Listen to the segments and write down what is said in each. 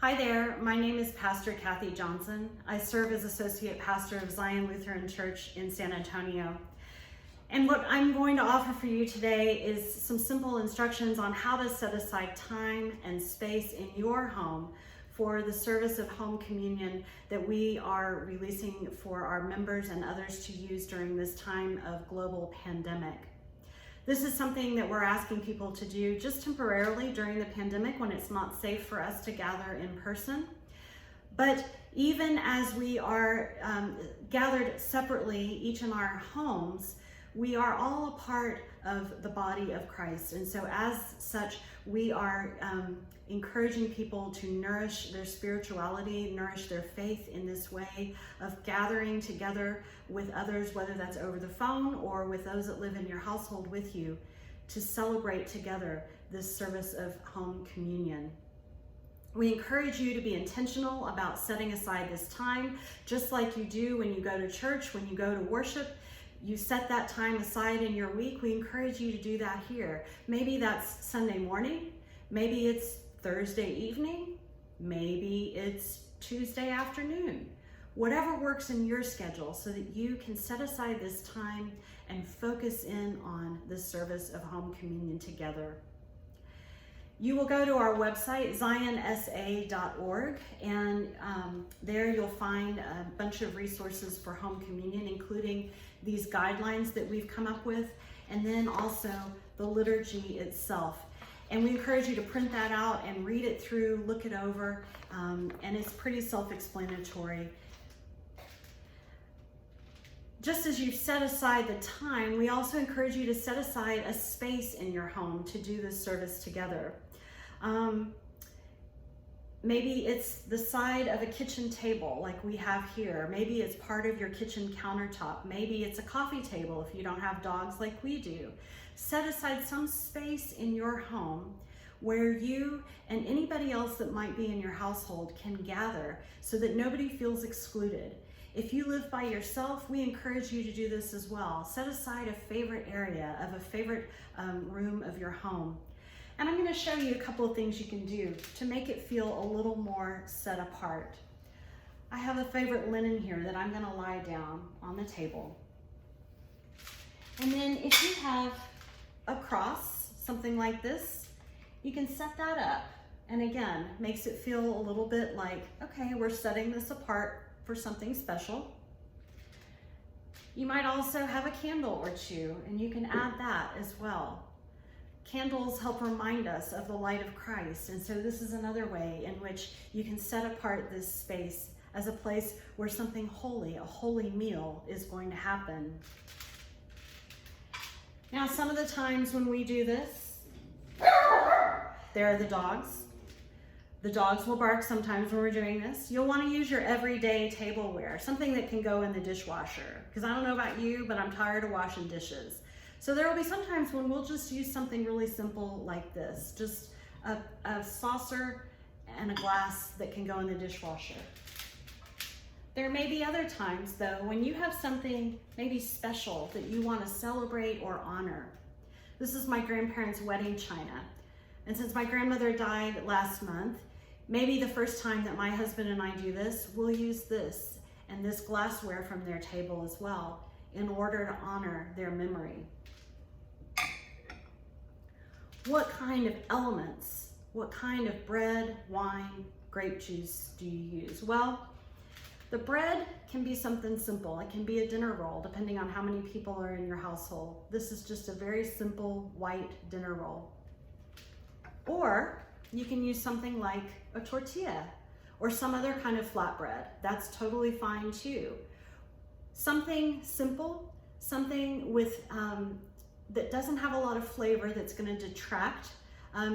Hi there, my name is Pastor Kathi Johnson. I serve as Associate Pastor of Zion Lutheran Church in San Antonio. And what I'm going to offer for you today is some simple instructions on how to set aside time and space in your home for the service of home communion that we are releasing for our members and others to use during this time of global pandemic. This is something that we're asking people to do just temporarily during the pandemic when it's not safe for us to gather in person. But even as we are gathered separately, each in our homes, we are all a part of the body of Christ. And so as such, we are encouraging people to nourish their spirituality, nourish their faith in this way of gathering together with others, whether that's over the phone or with those that live in your household with you, to celebrate together this service of home communion. We encourage you to be intentional about setting aside this time, just like you do when you go to church, when you go to worship. You set that time aside in your week. We encourage you to do that here. Maybe that's Sunday morning, maybe it's Thursday evening, maybe it's Tuesday afternoon. Whatever works in your schedule so that you can set aside this time and focus in on the service of home communion together. You will go to our website, zionsa.org, and there you'll find a bunch of resources for home communion, including these guidelines that we've come up with, and then also the liturgy itself. And we encourage you to print that out and read it through, look it over, and it's pretty self-explanatory. Just as you've set aside the time, we also encourage you to set aside a space in your home to do this service together. Maybe it's the side of a kitchen table like we have here. Maybe it's part of your kitchen countertop. Maybe it's a coffee table if you don't have dogs like we do. Set aside some space in your home where you and anybody else that might be in your household can gather so that nobody feels excluded. If you live by yourself, we encourage you to do this as well. Set aside a favorite area of a favorite room of your home. And I'm going to show you a couple of things you can do to make it feel a little more set apart. I have a favorite linen here that I'm going to lie down on the table. And then if you have a cross, something like this, you can set that up. And again, makes it feel a little bit like, okay, we're setting this apart for something special. You might also have a candle or two, and you can add that as well. Candles help remind us of the light of Christ, and so this is another way in which you can set apart this space as a place where something holy, a holy meal, is going to happen. Now, some of the times when we do this, there are the dogs. The dogs will bark sometimes when we're doing this. You'll want to use your everyday tableware, something that can go in the dishwasher, because I don't know about you, but I'm tired of washing dishes. So there will be some times when we'll just use something really simple like this, just a saucer and a glass that can go in the dishwasher. There may be other times though when you have something maybe special that you want to celebrate or honor. This is my grandparents' wedding china. And since my grandmother died last month, maybe the first time that my husband and I do this, we'll use this and this glassware from their table as well in order to honor their memory. What kind of elements, what kind of bread, wine, grape juice do you use? Well, the bread can be something simple. It can be a dinner roll, depending on how many people are in your household. This is just a very simple white dinner roll. Or you can use something like a tortilla or some other kind of flatbread. That's totally fine too. Something simple, something with that doesn't have a lot of flavor that's going to detract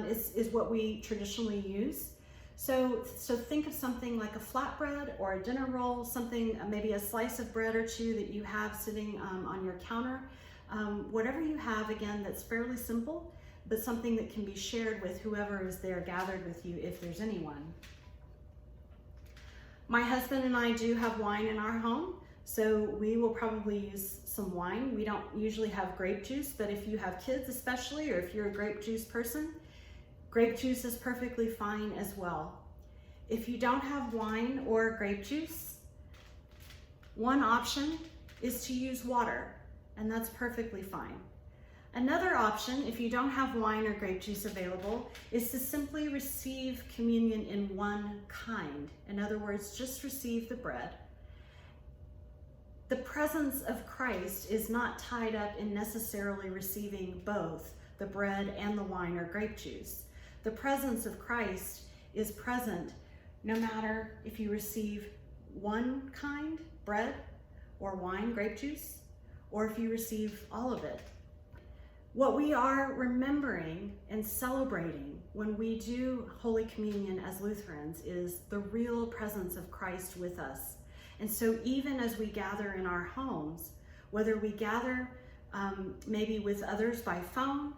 is what we traditionally use. So think of something like a flatbread or a dinner roll, something, maybe a slice of bread or two that you have sitting on your counter. Whatever you have, again, that's fairly simple, but something that can be shared with whoever is there gathered with you, if there's anyone. My husband and I do have wine in our home, so we will probably use some wine. We don't usually have grape juice, but if you have kids especially, or if you're a grape juice person, grape juice is perfectly fine as well. If you don't have wine or grape juice, one option is to use water, and that's perfectly fine. Another option, if you don't have wine or grape juice available, is to simply receive communion in one kind. In other words, just receive the bread. The presence of Christ is not tied up in necessarily receiving both the bread and the wine or grape juice. The presence of Christ is present no matter if you receive one kind, bread or wine, grape juice, or if you receive all of it. What we are remembering and celebrating when we do Holy Communion as Lutherans is the real presence of Christ with us. And so even as we gather in our homes, whether we gather maybe with others by phone,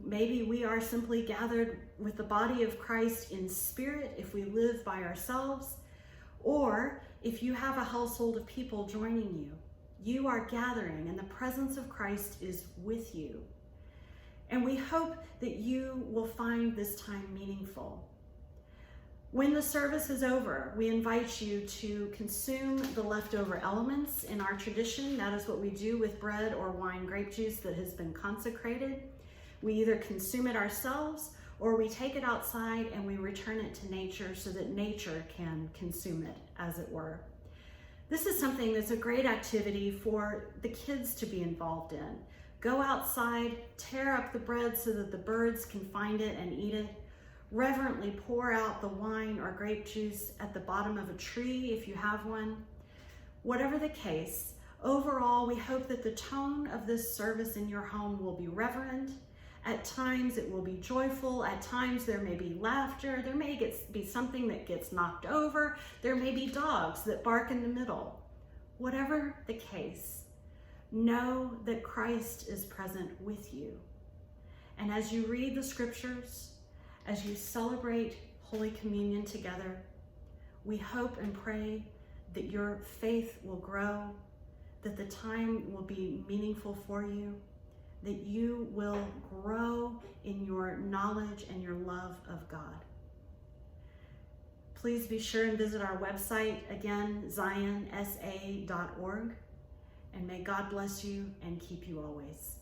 maybe we are simply gathered with the body of Christ in spirit if we live by ourselves, or if you have a household of people joining you, you are gathering and the presence of Christ is with you. And we hope that you will find this time meaningful. When the service is over, we invite you to consume the leftover elements in our tradition. That is what we do with bread or wine, grape juice that has been consecrated. We either consume it ourselves or we take it outside and we return it to nature so that nature can consume it, as it were. This is something that's a great activity for the kids to be involved in. Go outside, tear up the bread so that the birds can find it and eat it. Reverently pour out the wine or grape juice at the bottom of a tree if you have one. Whatever the case, overall, we hope that the tone of this service in your home will be reverent. At times it will be joyful. At times there may be laughter. There may be something that gets knocked over. There may be dogs that bark in the middle. Whatever the case, know that Christ is present with you. And as you read the scriptures, as you celebrate Holy Communion together, we hope and pray that your faith will grow, that the time will be meaningful for you, that you will grow in your knowledge and your love of God. Please be sure and visit our website, again, zionsa.org. And may God bless you and keep you always.